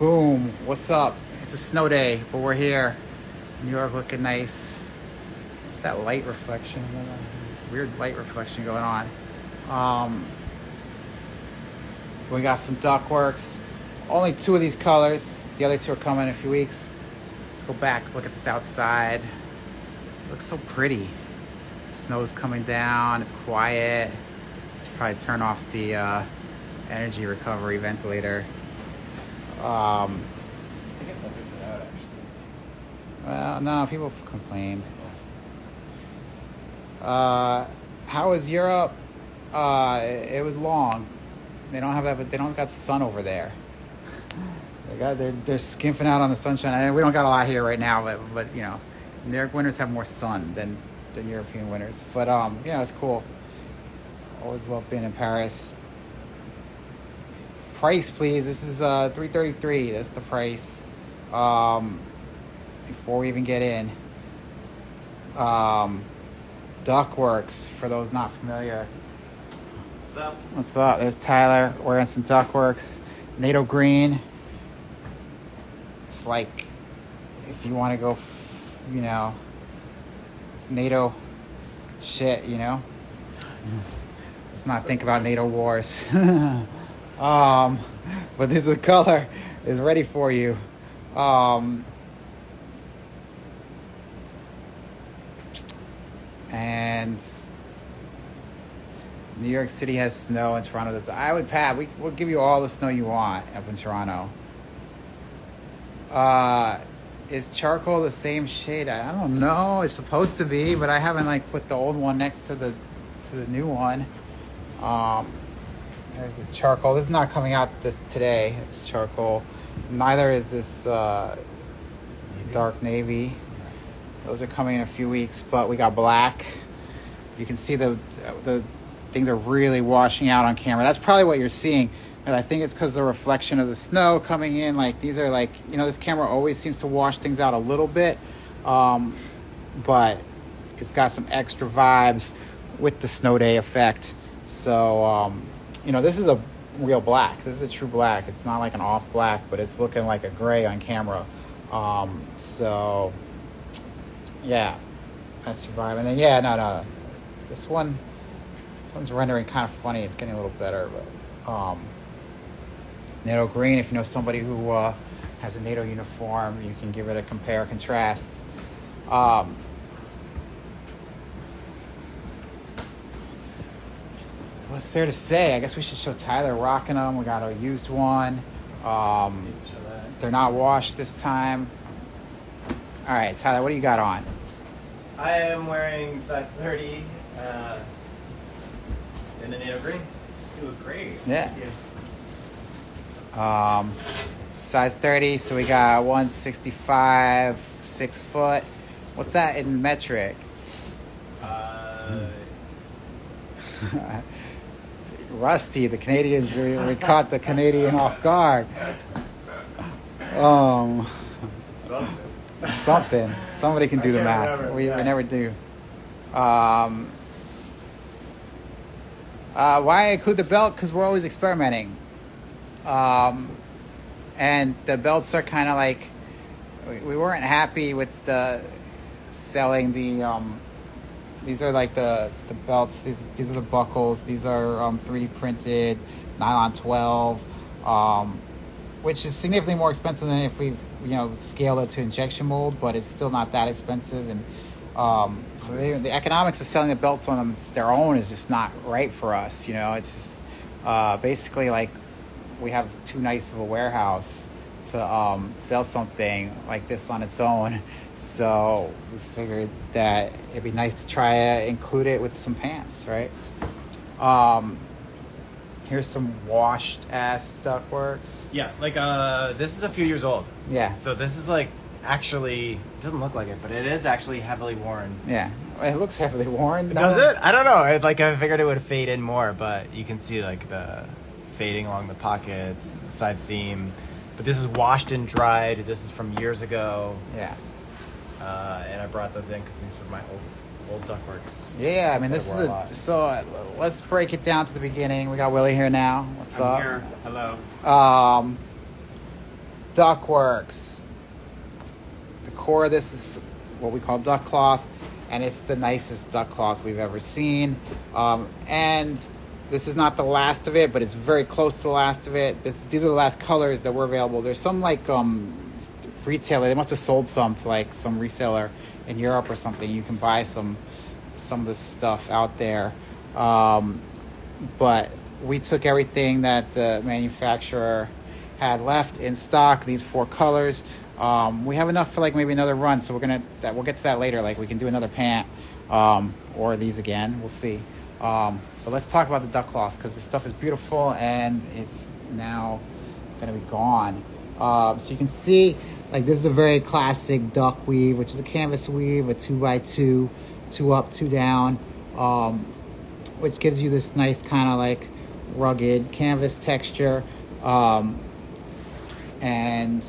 Boom. What's up? It's a snow day, but we're here. New York looking nice. It's that light reflection. It's weird light reflection going on. We got some Duckworks. Only 2 of these colors. The other 2 are coming in a few weeks. Let's go back, look at this outside. It looks so pretty. Snow's coming down. It's quiet. Should probably turn off the energy recovery ventilator. I think it filters it out, actually. Well, no, people complained. How was Europe? It was long. They don't have that, but they don't got sun over there. They're skimping out on the sunshine. And we don't got a lot here right now, but you know, New York winters have more sun than European winters. But yeah, it's cool. Always love being in Paris. Price, please. This is $333. That's the price. Before we even get in, Duckworks. For those not familiar. What's up? What's up? There's Tyler wearing some Duckworks. NATO green. It's like if you want to go, you know, NATO shit, you know. Let's not think about NATO wars. But this is the color is ready for you. And New York City has snow, and Toronto does. We'll give you all the snow you want up in Toronto. Is charcoal the same shade? I don't know. It's supposed to be, but I haven't put the old one next to the new one. There's the charcoal. This is not coming out today. It's charcoal. Neither is this dark navy. Those are coming in a few weeks, but we got black. You can see the things are really washing out on camera. That's probably what you're seeing. And I think it's because the reflection of the snow coming in. These are this camera always seems to wash things out a little bit. But it's got some extra vibes with the snow day effect. So, this is a real black. This is a true black. It's not like an off black, but it's looking like a gray on camera. So, yeah, that's your vibe. And then, no. This one's rendering kind of funny. It's getting a little better, but NATO green. If you know somebody who has a NATO uniform, you can give it a compare contrast. What's there to say? I guess we should show Tyler rocking them. We got a used one. They're not washed this time. All right, Tyler, what do you got on? I am wearing size 30 in the NATO green. You look great. Yeah. Size 30, so we got 165, 6 foot. What's that in metric? Rusty, the Canadians, we caught the Canadian off guard. Something. Somebody can do the math. We never do. Why include the belt? Because we're always experimenting. And the belts are kind of we weren't happy with selling the these are the belts. These are the buckles. These are 3D printed, nylon 12, which is significantly more expensive than if we scale it to injection mold, but it's still not that expensive. And so the economics of selling the belts on them their own is just not right for us. It's just basically we have too nice of a warehouse to sell something like this on its own. So we figured that it'd be nice to try to include it with some pants, right? Here's some washed ass Duckworks. Yeah, this is a few years old. Yeah. So this is actually, it doesn't look like it, but it is actually heavily worn. Yeah. It looks heavily worn. Does it? I don't know. I figured it would fade in more, but you can see the fading along the pockets, the side seam. But this is washed and dried. This is from years ago. Yeah. And I brought those in because these were my old Duckworks. Yeah, I mean, this is so let's break it down to the beginning. We got Willie here now. What's up? I'm here. Hello. Duckworks. The core of this is what we call duck cloth, and it's the nicest duck cloth we've ever seen. And this is not the last of it, but it's very close to the last of it. These are the last colors that were available. There's some like retailer. They must have sold some to like some reseller in Europe or something. You can buy some of this stuff out there. But we took everything that the manufacturer had left in stock, these 4 colors. We have enough for like maybe another run, so we'll get to that later. Like we can do another pant, or these again. We'll see. But let's talk about the duck cloth, because this stuff is beautiful and it's now gonna be gone. So you can see, like, this is a very classic duck weave, which is a canvas weave, a 2x2, 2 up, 2 down, which gives you this nice kind of like rugged canvas texture, and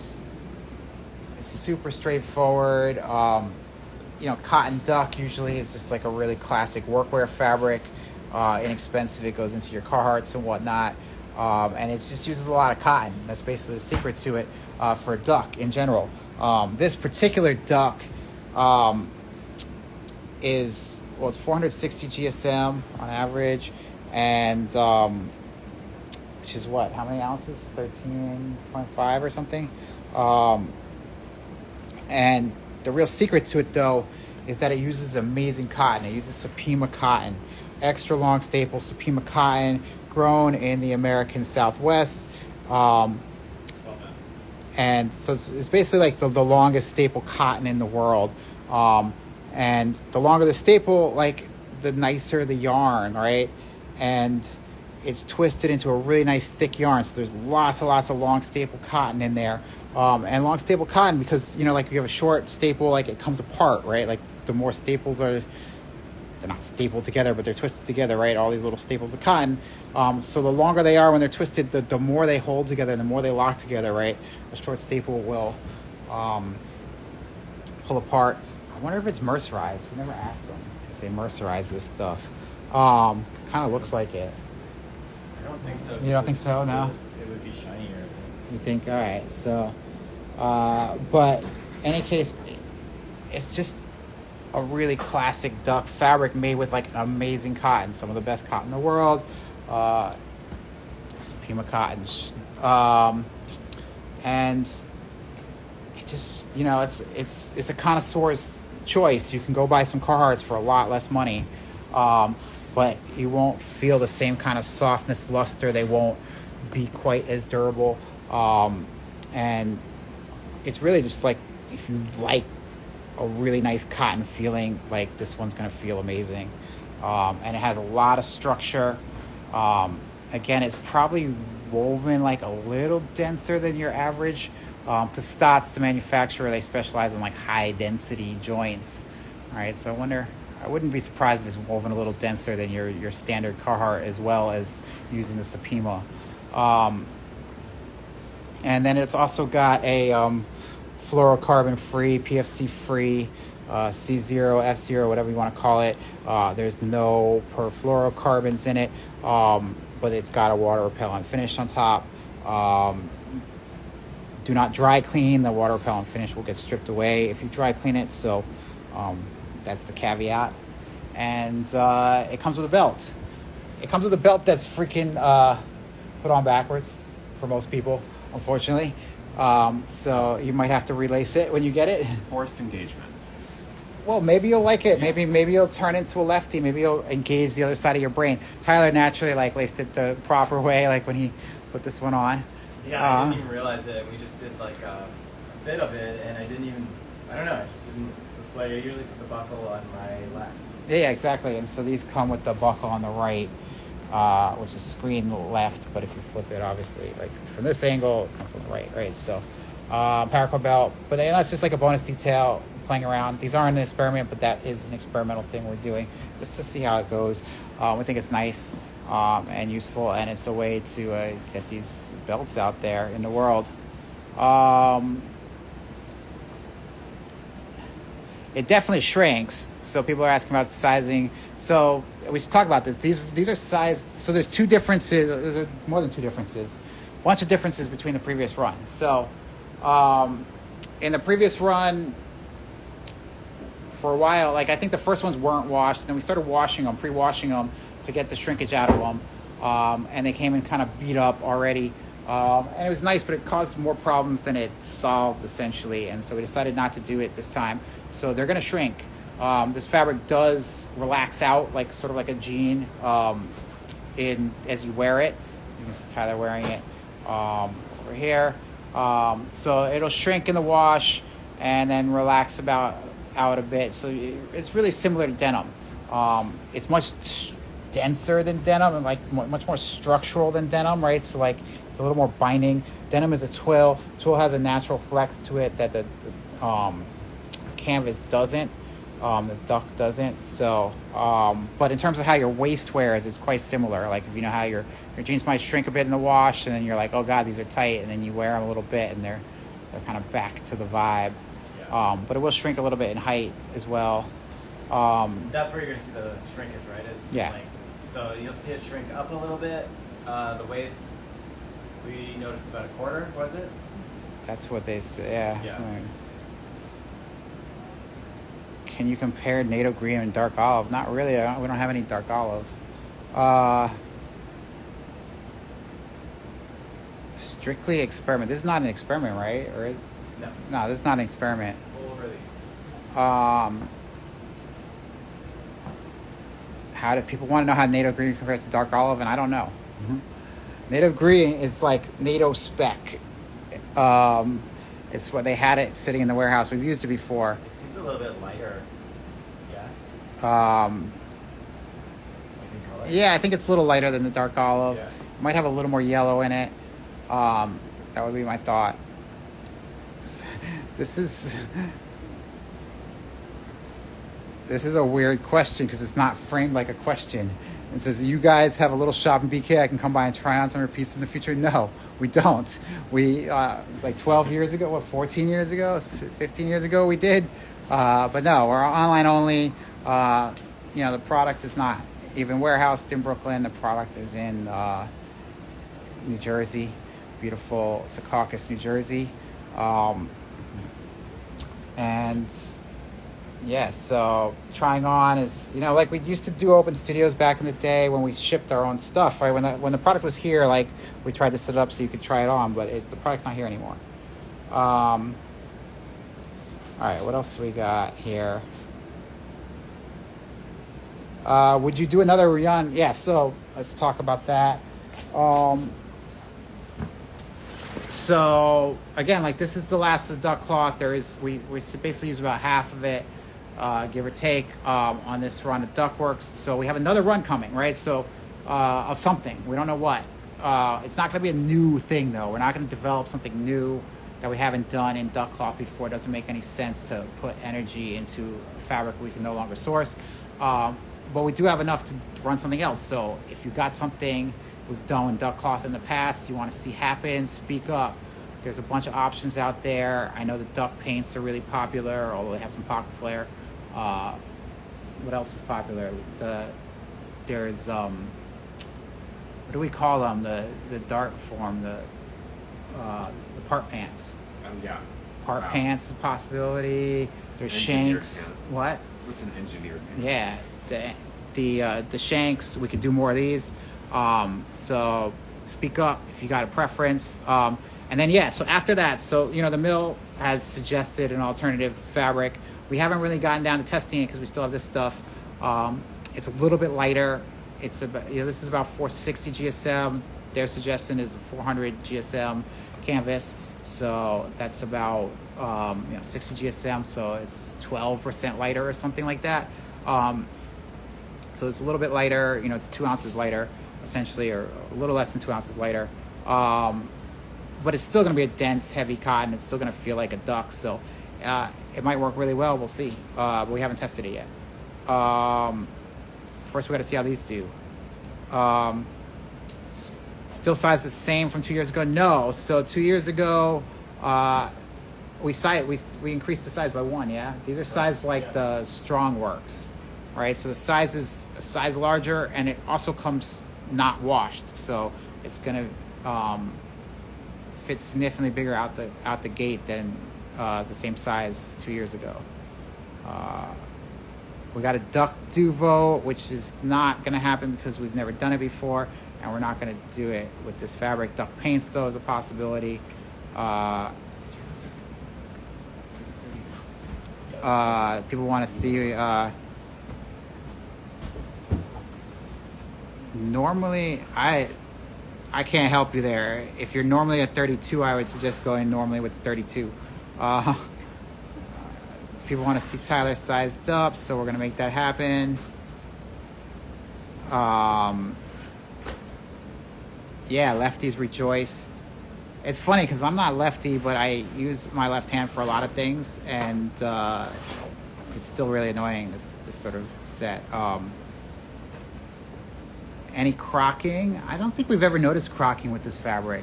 it's super straightforward. Cotton duck usually is just like a really classic workwear fabric, inexpensive. It goes into your Carhartts and whatnot, and it just uses a lot of cotton. That's basically the secret to it, for a duck in general. This particular duck it's 460 GSM on average, and which is what? How many ounces? 13.5 or something. And the real secret to it, though, is that it uses amazing cotton. It uses Supima cotton, extra long staple Supima cotton, grown in the American Southwest. And so it's basically like the longest staple cotton in the world. And the longer the staple, like, the nicer the yarn, right? And it's twisted into a really nice thick yarn. So there's lots of long staple cotton in there. And long staple cotton, because, like you have a short staple, like it comes apart, right? Like the more staples they're not stapled together, but they're twisted together, right? All these little staples of cotton. So the longer they are when they're twisted, the more they hold together, the more they lock together, right? A short staple will pull apart. I wonder if it's mercerized. We never asked them if they mercerize this stuff. Kind of looks like it. I don't think so. You don't think so? No? It would be shinier. You think? All right. So, but in any case, it's just a really classic duck fabric made with like an amazing cotton, some of the best cotton in the world. Supima cotton, and it just, it's a connoisseur's choice. You can go buy some Carhartts for a lot less money, but you won't feel the same kind of softness, luster. They won't be quite as durable, and it's really just like, if you like a really nice cotton feeling, like, this one's going to feel amazing. And it has a lot of structure. Again, it's probably woven like a little denser than your average, because Stotts, the manufacturer, they specialize in like high density joints. All right, so I wouldn't be surprised if it's woven a little denser than your standard Carhartt, as well as using the Supima. And then it's also got a fluorocarbon free, PFC free, C0, F0, whatever you want to call it. There's no perfluorocarbons in it, but it's got a water repellent finish on top. Do not dry clean. The water repellent finish will get stripped away if you dry clean it, so that's the caveat. And it comes with a belt. It comes with a belt that's freaking put on backwards for most people, unfortunately. So you might have to relace it when you get it. Forced engagement. Well, maybe you'll like it. Yeah. Maybe you'll turn into a lefty. Maybe you'll engage the other side of your brain. Tyler naturally laced it the proper way, like when he put this one on. Yeah, I didn't even realize it. We just did like a fit of it, and I don't know. I just didn't. Just like I usually put the buckle on my left. Yeah, exactly. And so these come with the buckle on the right, which is screen left. But if you flip it, obviously, like from this angle, it comes on the right. So paracord belt. But that's just like a bonus detail. Playing around. These aren't an experiment, but that is an experimental thing we're doing just to see how it goes. We think it's nice and useful, and it's a way to get these belts out there in the world. It definitely shrinks, so people are asking about sizing. So we should talk about this. These are sized. So there's two differences. There's more than two differences. A bunch of differences between the previous run. So In the previous run, for a while, like I think the first ones weren't washed. Then we started washing them, pre-washing them to get the shrinkage out of them. And they came in kind of beat up already. And it was nice, but it caused more problems than it solved, essentially. And so we decided not to do it this time. So they're going to shrink. This fabric does relax out, like sort of like a jean, as you wear it. You can see Tyler wearing it over here. So it'll shrink in the wash and then relax out a bit. So it's really similar to denim. It's much denser than denim and like much more structural than denim, right? So like it's a little more binding. Denim is a twill. Twill has a natural flex to it that the canvas doesn't. The duck doesn't. So, but in terms of how your waist wears, it's quite similar. Like if you know how your jeans might shrink a bit in the wash, and then you're like, oh god, these are tight, and then you wear them a little bit, and they're kind of back to the vibe. But it will shrink a little bit in height as well. That's where you're gonna see the shrinkage, right? Is the Yeah. length. So you'll see it shrink up a little bit. The waist, we noticed about a quarter, was it? That's what they say. Yeah. Yeah. Something. Can you compare NATO green and dark olive? Not really. We don't have any dark olive. Strictly experiment. This is not an experiment, right? Or no, this is not an experiment. Full release. How do people want to know how NATO green compares to dark olive? And I don't know. NATO green is like NATO spec. It's what they had it sitting in the warehouse. We've used it before. It seems a little bit lighter. Yeah. Like in color? Yeah, I think it's a little lighter than the dark olive. Yeah. Might have a little more yellow in it. That would be my thought. This is a weird question because it's not framed like a question. It says, you guys have a little shop in BK. I can come by and try on some of your pieces in the future. No, we don't. We, like 12 years ago, 14 years ago, 15 years ago, we did. But no, we're online only. The product is not even warehoused in Brooklyn. The product is in New Jersey, beautiful Secaucus, New Jersey. And yeah, so trying on is, like we used to do open studios back in the day when we shipped our own stuff, right? When the product was here, like we tried to set it up so you could try it on, but the product's not here anymore. All right, what else do we got here? Would you do another run? Yeah, so let's talk about that. So again, like this is the last of the duck cloth. We basically use about half of it, give or take, on this run of Duckworks. So we have another run coming, right? So of something, we don't know what. It's not going to be a new thing though. We're not going to develop something new that we haven't done in duck cloth before. It doesn't make any sense to put energy into a fabric we can no longer source. But we do have enough to run something else. So if you got something we've done in duck cloth in the past you want to see happen, speak up. There's a bunch of options out there. I know the duck paints are really popular, although they have some pocket flare. What else is popular? There's what do we call them? The dart form, the part pants. Yeah. Part pants is a possibility. There's shanks. Pant. What? What's an engineered pant? Yeah. The shanks. We could do more of these. So speak up if you got a preference. And then, so after that, the mill has suggested an alternative fabric. We haven't really gotten down to testing it because we still have this stuff. It's a little bit lighter. It's about, this is about 460 GSM. Their suggestion is 400 GSM canvas. So that's about, 60 GSM. So it's 12% lighter or something like that. So it's a little bit lighter, it's 2 ounces lighter, essentially, or a little less than 2 ounces lighter. But it's still going to be a dense, heavy cotton. It's still going to feel like a duck. So it might work really well. We'll see. But we haven't tested it yet. First, we got to see how these do. Still size the same from 2 years ago? No. So 2 years ago, we increased the size by 1, yeah? These are sized like the Strong Works, right? So the size is a size larger, and it also comes not washed. So it's going to fits significantly bigger out the gate than the same size 2 years ago. We got a duck duvo, which is not going to happen because we've never done it before, and we're not going to do it with this fabric. Duck paints, though, is a possibility. People want to see... normally, I can't help you there. If you're normally a 32, I would suggest going normally with the 32. People want to see Tyler sized up, so we're going to make that happen. Yeah, lefties rejoice. It's funny because I'm not lefty, but I use my left hand for a lot of things, and it's still really annoying, this sort of set. Any crocking? I don't think we've ever noticed crocking with this fabric.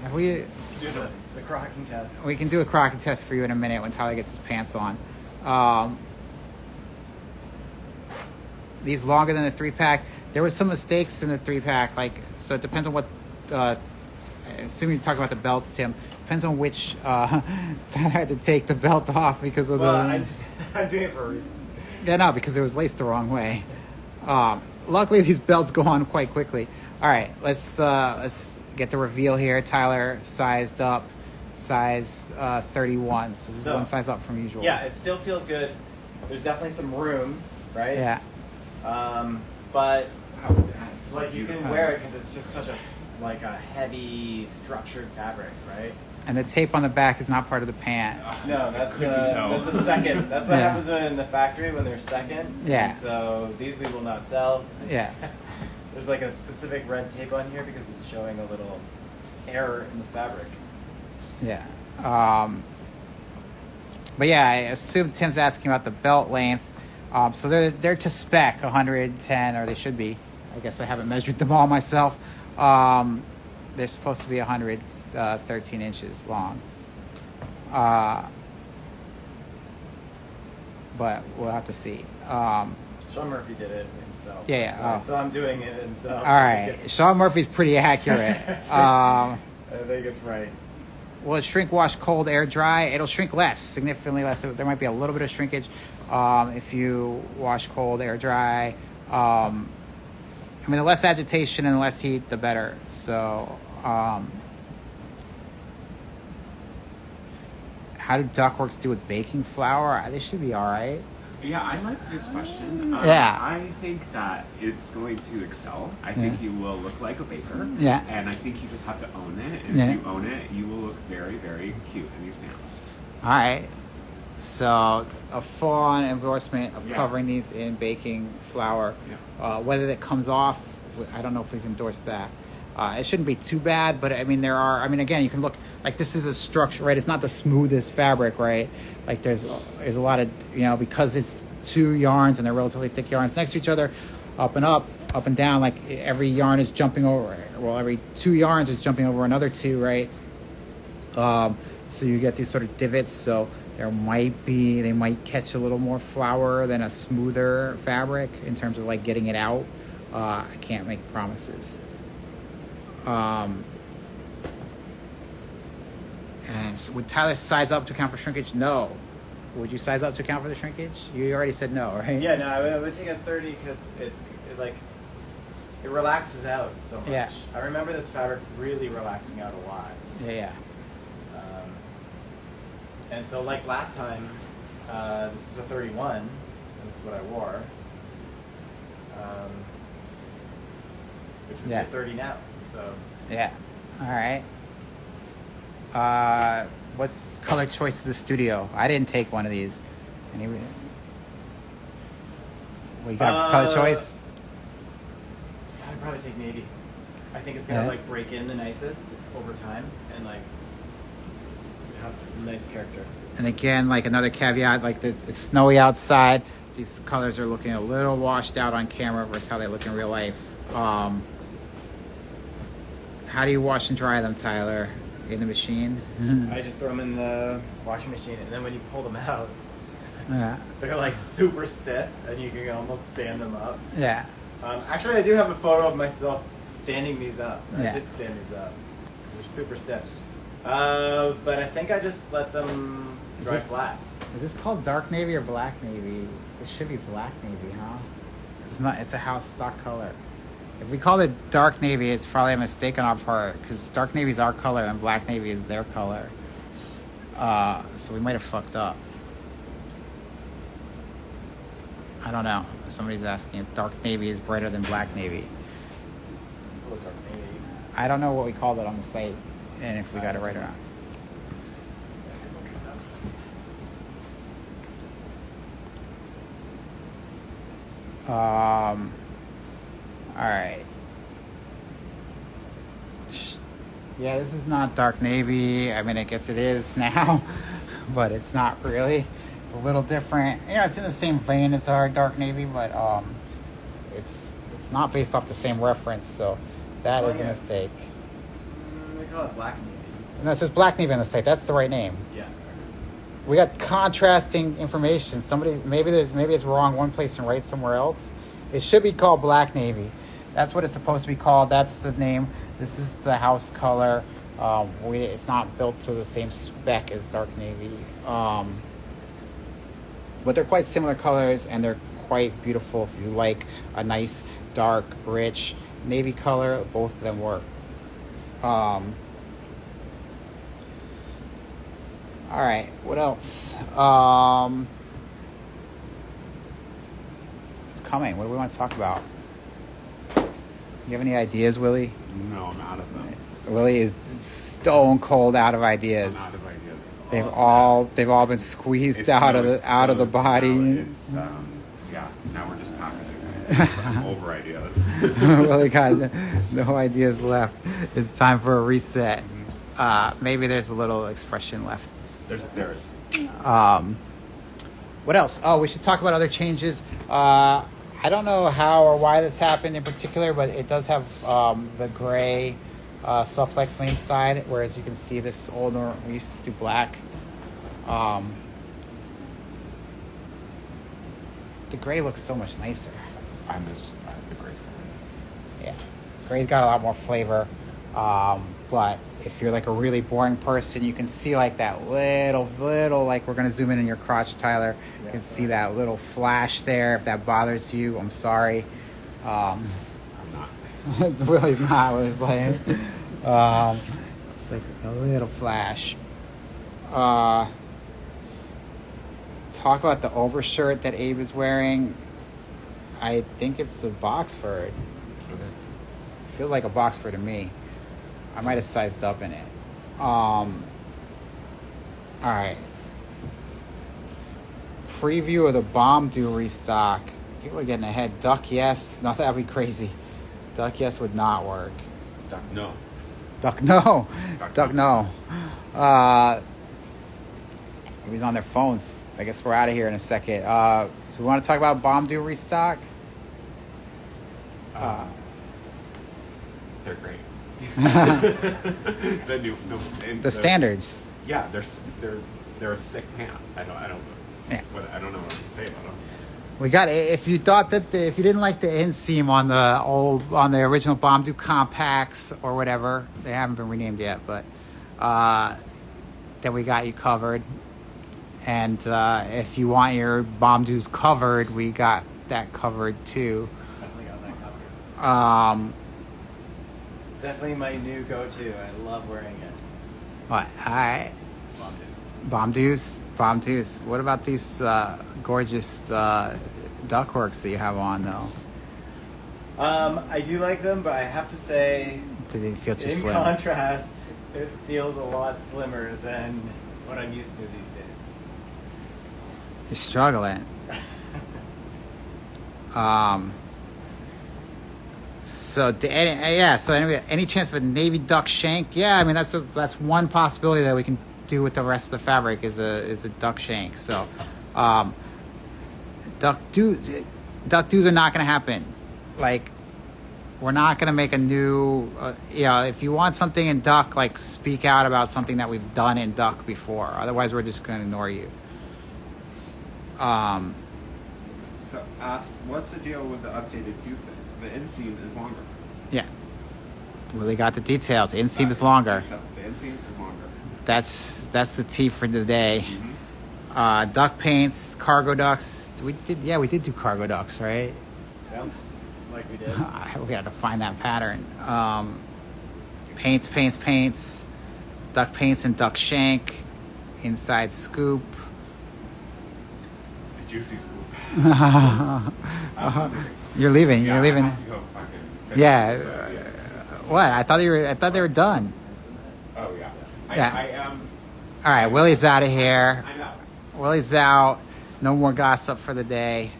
Have we? Do the crocking test. We can do a crocking test for you in a minute when Tyler gets his pants on. These longer than the 3-pack. There were some mistakes in the 3-pack. So it depends on what. I assume you talk about the belts, Tim. Depends on which. Tyler had to take the belt off because of I'm doing it for a reason. Yeah, no, because it was laced the wrong way. Luckily, these belts go on quite quickly. All right, let's get the reveal here. Tyler sized up, size 31. So this is one size up from usual. Yeah, it still feels good. There's definitely some room, right? Yeah. But like you can wear it because it's just such a heavy structured fabric, right? And the tape on the back is not part of the pant. No, that's a second. That's what happens in the factory when they're second. Yeah. And so these we will not sell. Yeah. There's like a specific red tape on here because it's showing a little error in the fabric. Yeah. But yeah, I assume Tim's asking about the belt length. So they're to spec 110, or they should be. I guess I haven't measured them all myself. They're supposed to be 113 inches long. But we'll have to see. Sean Murphy did it himself. Yeah. So I'm doing it himself. All right. Sean Murphy's pretty accurate. I think it's right. Will it shrink, wash, cold, air, dry? It'll shrink less, significantly less. There might be a little bit of shrinkage if you wash cold, air, dry. The less agitation and the less heat, the better. So, how do Duckworks do with baking flour? They should be all right. Yeah, I like this question. Yeah. I think that it's going to excel. I think you will look like a baker. Yeah. And I think you just have to own it. And if you own it, you will look very, very cute in these pants. All right. So, a full-on endorsement of covering these in baking flour. Yeah. Whether that comes off, I don't know if we've endorsed that. It shouldn't be too bad, but again, you can look, this is a structure, right? It's not the smoothest fabric, right? There's a lot of, because it's two yarns and they're relatively thick yarns next to each other, up and down, every yarn is jumping over, every 2 yarns is jumping over another 2, right? So you get these sort of divots, so they might catch a little more flour than a smoother fabric in terms of getting it out. I can't make promises. And would Tyler size up to account for shrinkage? No. Would you size up to account for the shrinkage? You already said no, right? Yeah, no, I would take a 30 because it relaxes out so much. Yeah. I remember this fabric really relaxing out a lot. Yeah. And so last time, this is a 31, and this is what I wore, which would be a 30 now. So. Yeah. All right. What's color choice of the studio? I didn't take one of these. What you got for color choice? I'd probably take navy. I think it's gonna break in the nicest over time and have a nice character. And again, another caveat, it's snowy outside. These colors are looking a little washed out on camera versus how they look in real life. How do you wash and dry them, Tyler? In the machine? I just throw them in the washing machine, and then when you pull them out, Yeah. they're super stiff, and you can almost stand them up. Yeah. Actually, I do have a photo of myself standing these up. Yeah. I did stand these up. are super stiff. But I think I just let them dry flat. Is this called dark navy or black navy? This should be black navy, huh? It's not. It's a house stock color. If we called it dark navy, it's probably a mistake on our part because dark navy is our color and black navy is their color. So we might have fucked up. I don't know. Somebody's asking if dark navy is brighter than black navy. Dark navy. I don't know what we called it on the site and if we got it right or not. All right. Yeah, this is not dark navy. I mean, I guess it is now, but it's not really. It's a little different. You know, it's in the same vein as our dark navy, but it's not based off the same reference, so that is a mistake. They call it black navy. No, it says black navy on the site. That's the right name. Yeah. We got contrasting information. Maybe it's wrong one place and right somewhere else. It should be called black navy. That's what it's supposed to be called. That's the name. This is the house color. It's not built to the same spec as dark navy. But they're quite similar colors and they're quite beautiful. If you like a nice, dark, rich navy color, both of them work. All right, what else? It's coming. What do we want to talk about? You have any ideas, Willie? No, I'm out of them. Willie is stone cold out of ideas. I'm out of ideas. They've all been squeezed out of the body. Yeah, now we're just packaging. I'm over ideas. Willie got no ideas left. It's time for a reset. Maybe there's a little expression left. There is. What else? Oh, we should talk about other changes. I don't know how or why this happened in particular, but it does have the gray supplex lane side, whereas you can see this older, we used to do black. The gray looks so much nicer. I miss the gray color. Yeah, gray's got a lot more flavor. But if you're like a really boring person, you can see like that little, like we're going to zoom in on your crotch, Tyler. You can see that little flash there. If that bothers you, I'm sorry. I'm not. Willie's not. Willie's like, it's like a little flash. Talk about the overshirt that Abe is wearing. I think it's the Boxford. Okay. Feels like a Boxford to me. I might have sized up in it. All right. Preview of the bomb due restock. People are getting ahead. Duck, yes. No, that'd be crazy. Duck, yes would not work. Duck, no. Duck, no. Duck, no. Everybody's on their phones. I guess we're out of here in a second. Do we want to talk about bomb due restock? They're great. The standards. Yeah, they're a sick pant. I don't know what to say about them. We got. If you thought that if you didn't like the inseam on the original Bomb Do compacts or whatever, they haven't been renamed yet, but then we got you covered. And if you want your Bomb Do's covered, we got that covered too. Definitely got that covered. Um, Definitely my new go-to. I love wearing it. What? All right. Bomb Do's. What about these gorgeous Duckworks that you have on, though? I do like them, but I have to say, Do they feel too in slim? contrast, it feels a lot slimmer than what I'm used to these days. You're struggling. So anyway, any chance of a navy duck shank? Yeah, I mean that's one possibility that we can do with the rest of the fabric is a duck shank. So, duck dues are not going to happen. Like, we're not going to make a new. If you want something in duck, like speak out about something that we've done in duck before. Otherwise, we're just going to ignore you. So ask, what's the deal with the updated Q fit? The inseam is longer. Yeah. Willie got the details. Inseam is longer. The inseam is longer. That's the tea for the day. Mm-hmm. Duck paints, cargo ducks. We did do cargo ducks, right? Sounds like we did. We had to find that pattern. Paints, duck paints and duck shank, inside scoop. The juicy scoop. You're leaving. Yeah, You're leaving. I have to go fucking finish Yeah. this, What? I thought they were done. Oh yeah. Yeah. I am. All right, Willie's out of here. I know. Willie's out. No more gossip for the day.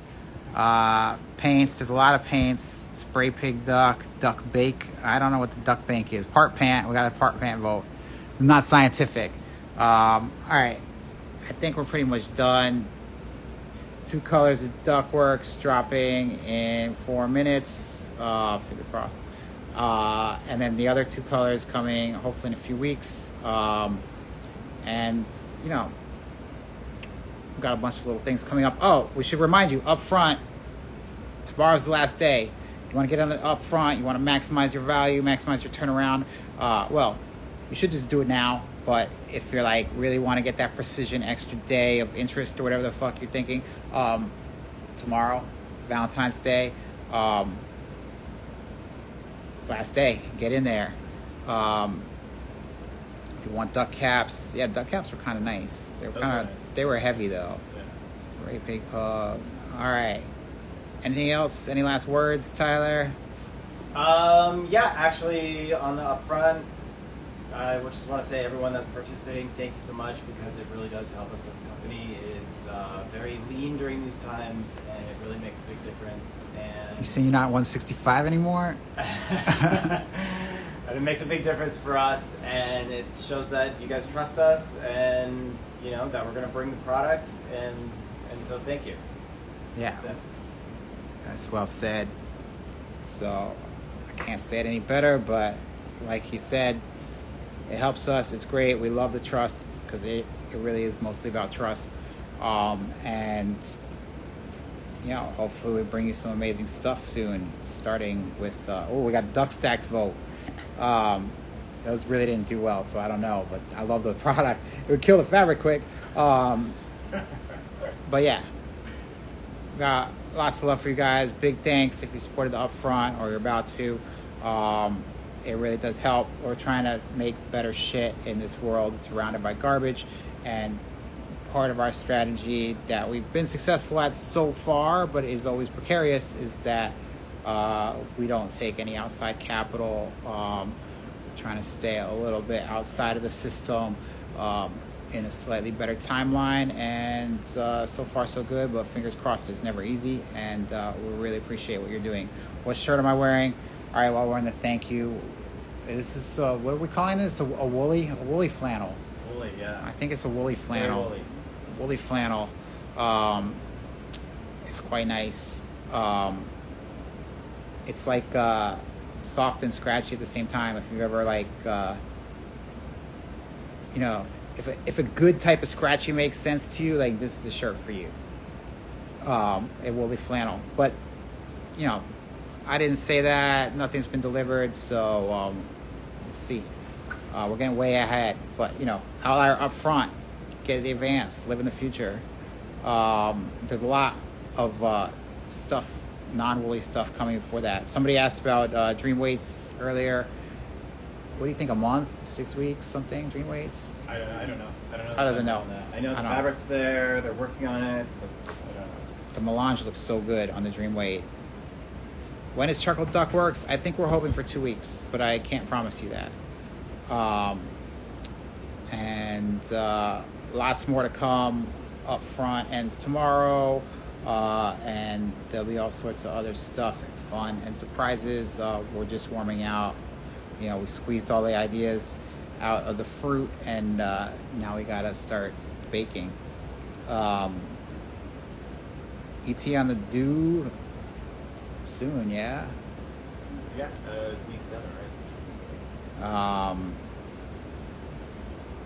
Paints. There's a lot of paints. Spray pig duck, duck bake. I don't know what the duck bake is. Part pant. We got a part pant vote. Not scientific. All right. I think we're pretty much done. 2 colors of Duckworks dropping in 4 minutes. Fingers crossed. And then the other 2 colors coming hopefully in a few weeks. And you know, we've got a bunch of little things coming up. Oh, we should remind you up front, tomorrow's the last day. You want to get on the up front, you want to maximize your value, maximize your turnaround. Well, you should just do it now. But if you're like really want to get that precision extra day of interest or whatever the fuck you're thinking, tomorrow, Valentine's Day, last day, get in there. If you want duck caps, duck caps were kind of nice. They were kind of nice. They were heavy though. Yeah. Ray Pig Pug. All right. Anything else? Any last words, Tyler? Yeah, actually, on the upfront, I would just want to say everyone that's participating, thank you so much, because it really does help us as a company. It is very lean during these times, and it really makes a big difference. And You saying you're not 165 anymore? and it makes a big difference for us, and it shows that you guys trust us, and you know that we're going to bring the product, and so thank you. Yeah. That's it. That's well said. So I can't say it any better, but like he said, it helps us. It's great. We love the trust because it really is mostly about trust. And you know, hopefully we bring you some amazing stuff soon. Starting with we got Duck Stacks vote. Those really didn't do well, so I don't know. But I love the product. It would kill the fabric quick. But yeah, got lots of love for you guys. Big thanks if you supported the upfront or you're about to. It really does help. We're trying to make better shit in this world surrounded by garbage, and part of our strategy that we've been successful at so far, but is always precarious, is that we don't take any outside capital. We're trying to stay a little bit outside of the system in a slightly better timeline, and so far so good, but fingers crossed. It's never easy, and we really appreciate what you're doing. What shirt am I wearing? All right, well, we're in the thank you. This is what are we calling this? A woolly flannel. Woolly, yeah. I think it's a woolly flannel. Very woolly. Woolly flannel. It's quite nice. It's like soft and scratchy at the same time. If you've ever like, you know, if a good type of scratchy makes sense to you, like this is the shirt for you. A woolly flannel, but you know, I didn't say that. Nothing's been delivered, so we'll see. We're getting way ahead, but you know, OUTLIER up front, get the advance, live in the future. There's a lot of stuff, non-woolly stuff coming before that. Somebody asked about dream weights earlier. What do you think? A month, 6 weeks, something? Dream weights? I don't know. Tyler doesn't know. I know the fabric's there. They're working on it. I don't know. The melange looks so good on the dream weight. When is Charcoal Duckworks? I think we're hoping for 2 weeks, but I can't promise you that. And lots more to come. Up front ends tomorrow, and there'll be all sorts of other stuff and fun and surprises. We're just warming out. You know, we squeezed all the ideas out of the fruit, and now we gotta start baking. ET on the do soon, yeah. Yeah, week 7, right?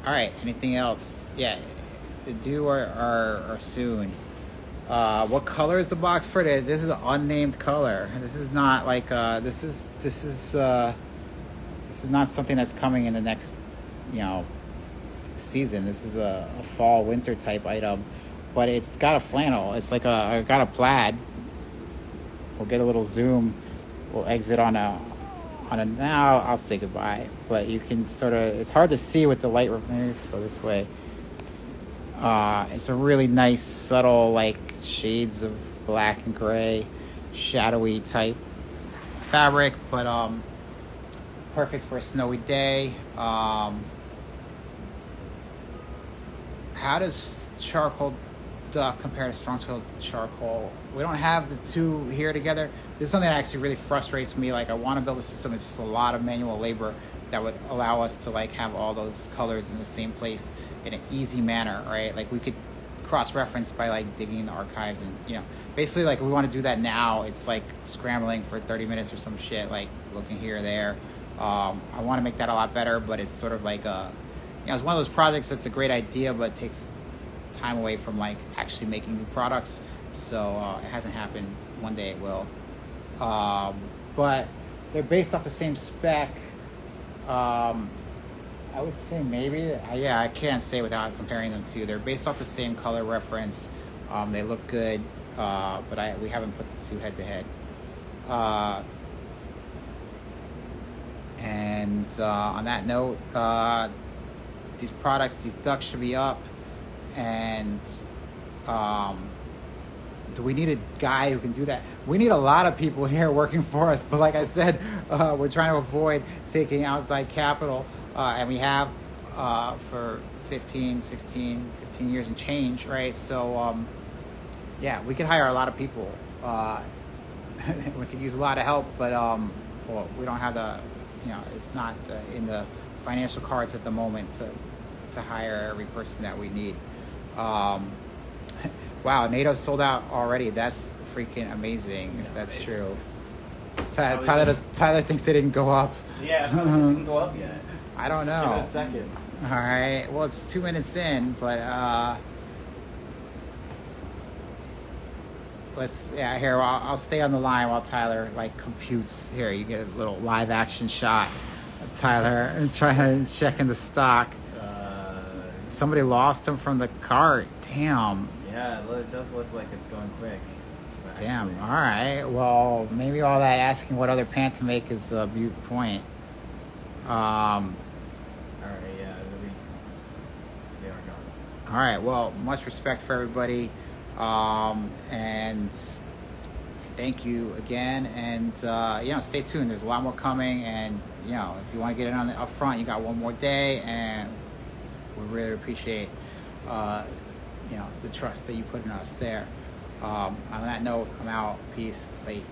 All right. Anything else? Yeah, the due are soon. What color is the box for this? This is an unnamed color. This is not like this is This is not something that's coming in the next, season. This is a fall winter type item, but it's got a flannel. It's like got a plaid. We'll get a little zoom. We'll exit on a now. I'll say goodbye, but you can it's hard to see with the light. Maybe go this way. It's a really nice, subtle, like shades of black and gray, shadowy type fabric, but perfect for a snowy day. How does charcoal duck compare to strong-filled charcoal? We don't have the two here together. This is something that actually really frustrates me. Like, I want to build a system. It's just a lot of manual labor that would allow us to like have all those colors in the same place in an easy manner, right? Like, we could cross-reference by like digging in the archives and basically, like, we want to do that now. It's like scrambling for 30 minutes or some shit, like looking here or there. I want to make that a lot better, but it's sort of like it's one of those projects that's a great idea, but takes time away from like actually making new products. So it hasn't happened. One day it will. But they're based off the same spec. I would say maybe. I can't say without comparing them to. They're based off the same color reference. They look good, but we haven't put the two head to head. And on that note, these ducks should be up. And do we need a guy who can do that? We need a lot of people here working for us, but like I said, we're trying to avoid taking outside capital, and we have for 15 years and change, right? So we could hire a lot of people. We could use a lot of help, but we don't have it's not in the financial cards at the moment to hire every person that we need. Wow, NATO's sold out already. That's freaking amazing, if that's true. Tyler thinks they didn't go up. Yeah, it didn't go up yet. I don't know. Give it a second. All right. Well, it's 2 minutes in, but here. I'll stay on the line while Tyler like computes. Here, you get a little live action shot of Tyler and trying to check in the stock. Somebody lost him from the cart. Damn. Yeah, it does look like it's going quick. Damn. All right. Well, maybe all that asking what other pant to make is the mute point. All right. Yeah. They are gone. All right. Well, much respect for everybody, and thank you again. And stay tuned. There's a lot more coming. And if you want to get in on the upfront, you got one more day, and we really appreciate the trust that you put in us there. On that note, I'm out. Peace. Late.